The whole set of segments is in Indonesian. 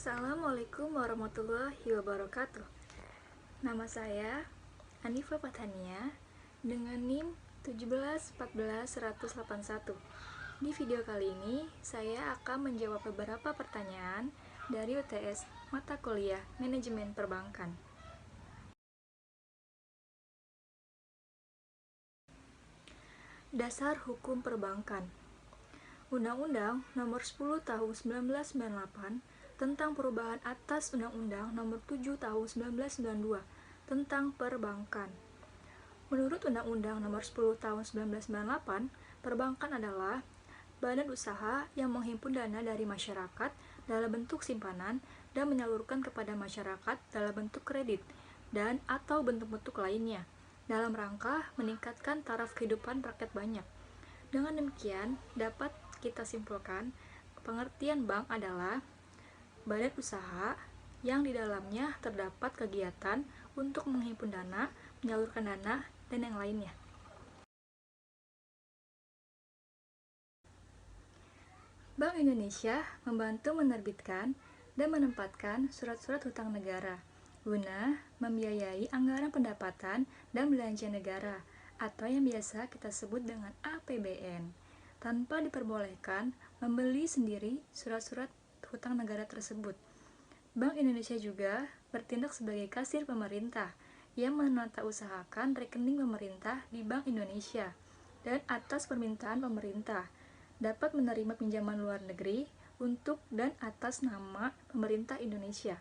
Assalamualaikum warahmatullahi wabarakatuh. Nama saya Anifa Fathania dengan NIM 1714181. Di video kali ini saya akan menjawab beberapa pertanyaan dari UTS mata kuliah Manajemen Perbankan. Dasar Hukum Perbankan. Undang-Undang Nomor 10 Tahun 1998 tentang perubahan atas Undang-Undang Nomor 7 Tahun 1992 tentang perbankan. Menurut Undang-Undang Nomor 10 Tahun 1998, perbankan adalah badan usaha yang menghimpun dana dari masyarakat dalam bentuk simpanan dan menyalurkan kepada masyarakat dalam bentuk kredit dan atau bentuk-bentuk lainnya dalam rangka meningkatkan taraf kehidupan rakyat banyak. Dengan demikian, dapat kita simpulkan pengertian bank adalah badan usaha yang di dalamnya terdapat kegiatan untuk menghimpun dana, menyalurkan dana, dan yang lainnya. Bank Indonesia membantu menerbitkan dan menempatkan surat-surat hutang negara guna membiayai anggaran pendapatan dan belanja negara atau yang biasa kita sebut dengan APBN, tanpa diperbolehkan membeli sendiri surat-surat hutang negara tersebut. Bank Indonesia juga bertindak sebagai kasir pemerintah yang menatausahakan rekening pemerintah di Bank Indonesia dan atas permintaan pemerintah dapat menerima pinjaman luar negeri untuk dan atas nama pemerintah Indonesia.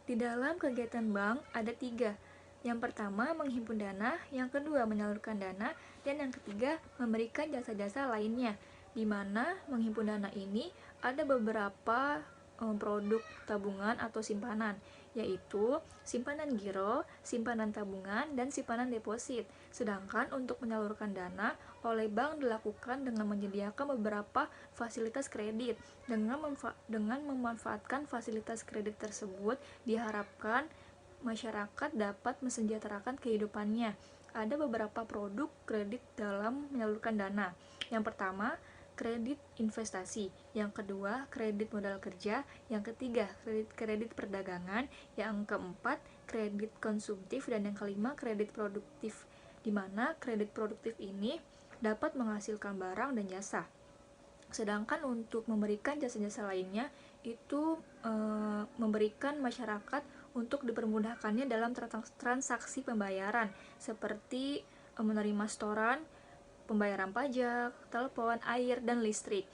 Di dalam kegiatan bank ada 3. Yang pertama, menghimpun dana, yang kedua, menyalurkan dana, dan yang ketiga, memberikan jasa-jasa lainnya, di mana menghimpun dana ini ada beberapa produk tabungan atau simpanan, yaitu simpanan giro, simpanan tabungan, dan simpanan deposit. Sedangkan untuk menyalurkan dana oleh bank dilakukan dengan menyediakan beberapa fasilitas kredit. Dengan memanfaatkan fasilitas kredit tersebut, diharapkan masyarakat dapat mensejahterakan kehidupannya. Ada beberapa produk kredit dalam menyalurkan dana. Yang pertama, kredit investasi, yang kedua kredit modal kerja, yang ketiga kredit perdagangan, yang keempat kredit konsumtif, dan yang kelima kredit produktif, di mana kredit produktif ini dapat menghasilkan barang dan jasa. Sedangkan untuk memberikan jasa-jasa lainnya itu memberikan masyarakat untuk dipermudahkannya dalam transaksi pembayaran seperti menerima setoran, pembayaran pajak, telepon, air, dan listrik,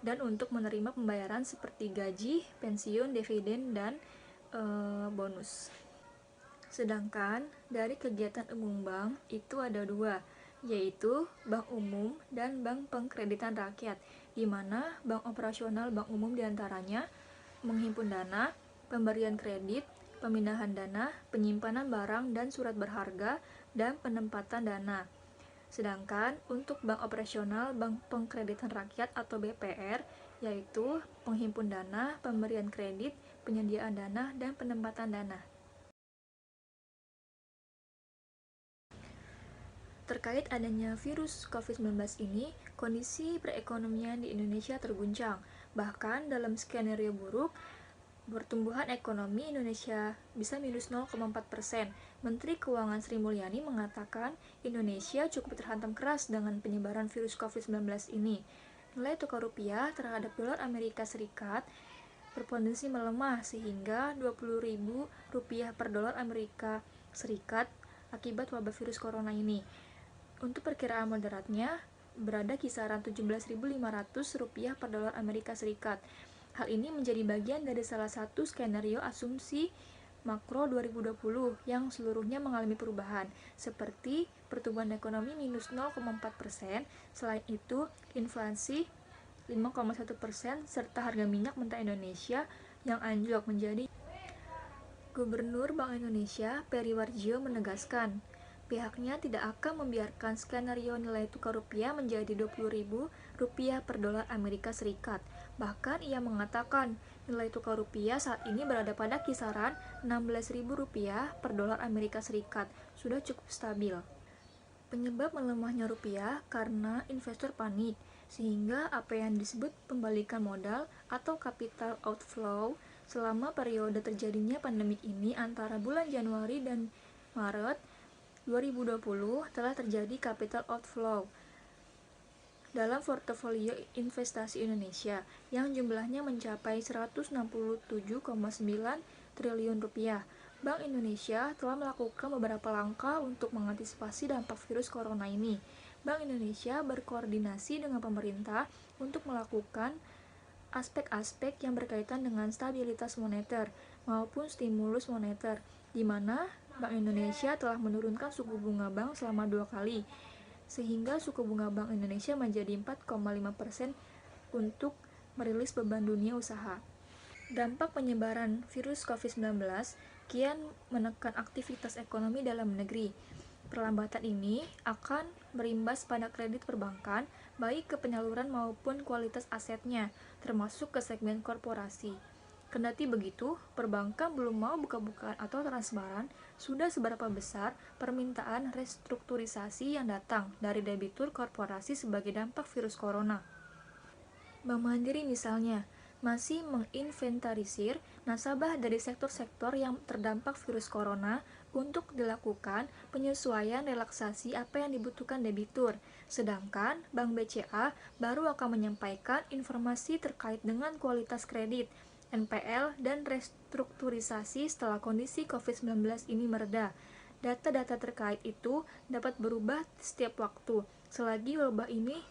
dan untuk menerima pembayaran seperti gaji, pensiun, dividen, dan bonus. Sedangkan dari kegiatan umum bank itu ada 2, yaitu bank umum dan bank pengkreditan rakyat, di mana bank operasional bank umum diantaranya menghimpun dana, pemberian kredit, pemindahan dana, penyimpanan barang dan surat berharga, dan penempatan dana. Sedangkan untuk bank operasional bank pengkreditan rakyat atau BPR, yaitu penghimpun dana, pemberian kredit, penyediaan dana, dan penempatan dana. Terkait adanya virus COVID-19 ini, kondisi perekonomian di Indonesia terguncang. Bahkan dalam skenario buruk, pertumbuhan ekonomi Indonesia bisa minus 0,4%. Menteri Keuangan Sri Mulyani mengatakan Indonesia cukup terhantam keras dengan penyebaran virus COVID-19 ini. Nilai tukar rupiah terhadap dolar Amerika Serikat berpotensi melemah sehingga Rp20.000 per dolar Amerika Serikat akibat wabah virus corona ini. Untuk perkiraan moderatnya berada kisaran Rp17.500 per dolar Amerika Serikat. Hal ini menjadi bagian dari salah satu skenario asumsi makro 2020 yang seluruhnya mengalami perubahan, seperti pertumbuhan ekonomi minus 0,4%, selain itu inflasi 5,1%, serta harga minyak mentah Indonesia yang anjlok menjadi. Gubernur Bank Indonesia Peri Warjio menegaskan, pihaknya tidak akan membiarkan skenario nilai tukar rupiah menjadi Rp20.000 per dolar Amerika Serikat. Bahkan ia mengatakan nilai tukar rupiah saat ini berada pada kisaran Rp16.000 per dolar Amerika Serikat, sudah cukup stabil. Penyebab melemahnya rupiah karena investor panik, sehingga apa yang disebut pembalikan modal atau capital outflow selama periode terjadinya pandemik ini antara bulan Januari dan Maret 2020 telah terjadi capital outflow dalam portofolio investasi Indonesia yang jumlahnya mencapai 167,9 triliun rupiah. Bank Indonesia telah melakukan beberapa langkah untuk mengantisipasi dampak virus corona ini. Bank Indonesia berkoordinasi dengan pemerintah untuk melakukan aspek-aspek yang berkaitan dengan stabilitas moneter maupun stimulus moneter, di mana Bank Indonesia telah menurunkan suku bunga bank selama 2 kali, sehingga suku bunga Bank Indonesia menjadi 4,5% untuk merilis beban dunia usaha. Dampak penyebaran virus COVID-19 kian menekan aktivitas ekonomi dalam negeri. Perlambatan ini akan berimbas pada kredit perbankan, baik ke penyaluran maupun kualitas asetnya, termasuk ke segmen korporasi. Kendati begitu, perbankan belum mau buka-bukaan atau transparan sudah seberapa besar permintaan restrukturisasi yang datang dari debitur korporasi sebagai dampak virus corona. Bank Mandiri misalnya, masih menginventarisir nasabah dari sektor-sektor yang terdampak virus corona untuk dilakukan penyesuaian relaksasi apa yang dibutuhkan debitur. Sedangkan Bank BCA baru akan menyampaikan informasi terkait dengan kualitas kredit, NPL, dan restrukturisasi setelah kondisi COVID-19 ini mereda. Data-data terkait itu dapat berubah setiap waktu, selagi wabah ini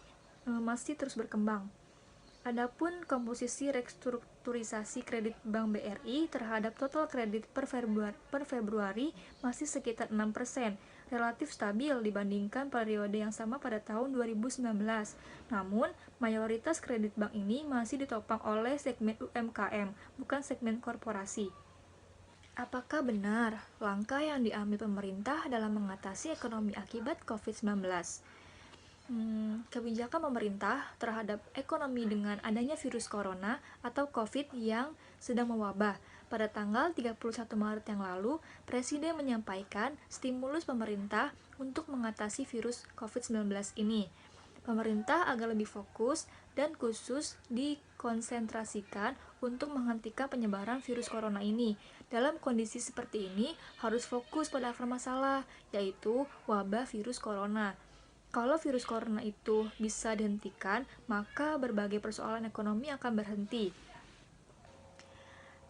masih terus berkembang. Adapun komposisi restrukturisasi kredit Bank BRI terhadap total kredit per Februari masih sekitar 6%, relatif stabil dibandingkan periode yang sama pada tahun 2019. Namun, mayoritas kredit bank ini masih ditopang oleh segmen UMKM, bukan segmen korporasi. Apakah benar langkah yang diambil pemerintah dalam mengatasi ekonomi akibat COVID-19? Kebijakan pemerintah terhadap ekonomi dengan adanya virus corona atau COVID yang sedang mewabah. Pada tanggal 31 Maret yang lalu, Presiden menyampaikan stimulus pemerintah untuk mengatasi virus COVID-19 ini. Pemerintah agar lebih fokus dan khusus dikonsentrasikan untuk menghentikan penyebaran virus corona ini. Dalam kondisi seperti ini, harus fokus pada akar masalah, yaitu wabah virus corona. Kalau virus corona itu bisa dihentikan, maka berbagai persoalan ekonomi akan berhenti.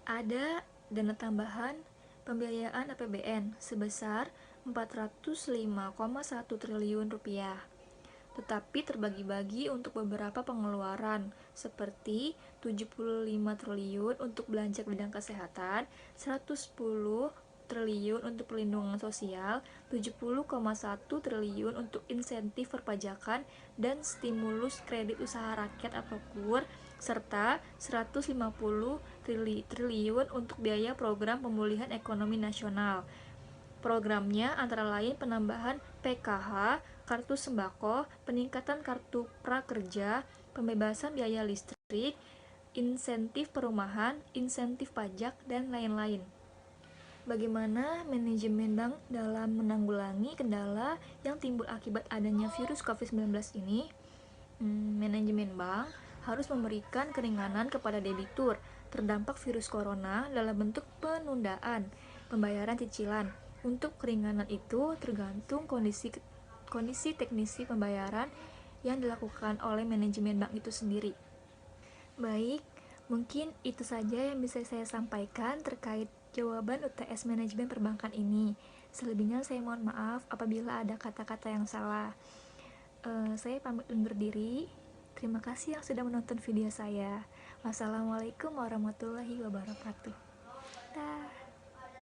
Ada dana tambahan pembiayaan APBN sebesar 405,1 triliun rupiah. Tetapi terbagi-bagi untuk beberapa pengeluaran, seperti 75 triliun untuk belanja bidang kesehatan, 110 triliun untuk perlindungan sosial, 70,1 triliun untuk insentif perpajakan dan stimulus kredit usaha rakyat atau KUR, serta 150 triliun untuk biaya program pemulihan ekonomi nasional. Programnya antara lain penambahan PKH, kartu sembako, peningkatan kartu prakerja, pembebasan biaya listrik, insentif perumahan, insentif pajak, dan lain-lain. Bagaimana manajemen bank dalam menanggulangi kendala yang timbul akibat adanya virus COVID-19 ini? Manajemen bank harus memberikan keringanan kepada debitur terdampak virus corona dalam bentuk penundaan pembayaran cicilan. Untuk keringanan itu tergantung kondisi teknisi pembayaran yang dilakukan oleh manajemen bank itu sendiri. Baik, mungkin itu saja yang bisa saya sampaikan terkait jawaban UTS manajemen perbankan ini. Selebihnya saya mohon maaf apabila ada kata-kata yang salah. Saya pamit undur diri. Terima kasih yang sudah menonton video saya. Wassalamualaikum warahmatullahi wabarakatuh. Dah.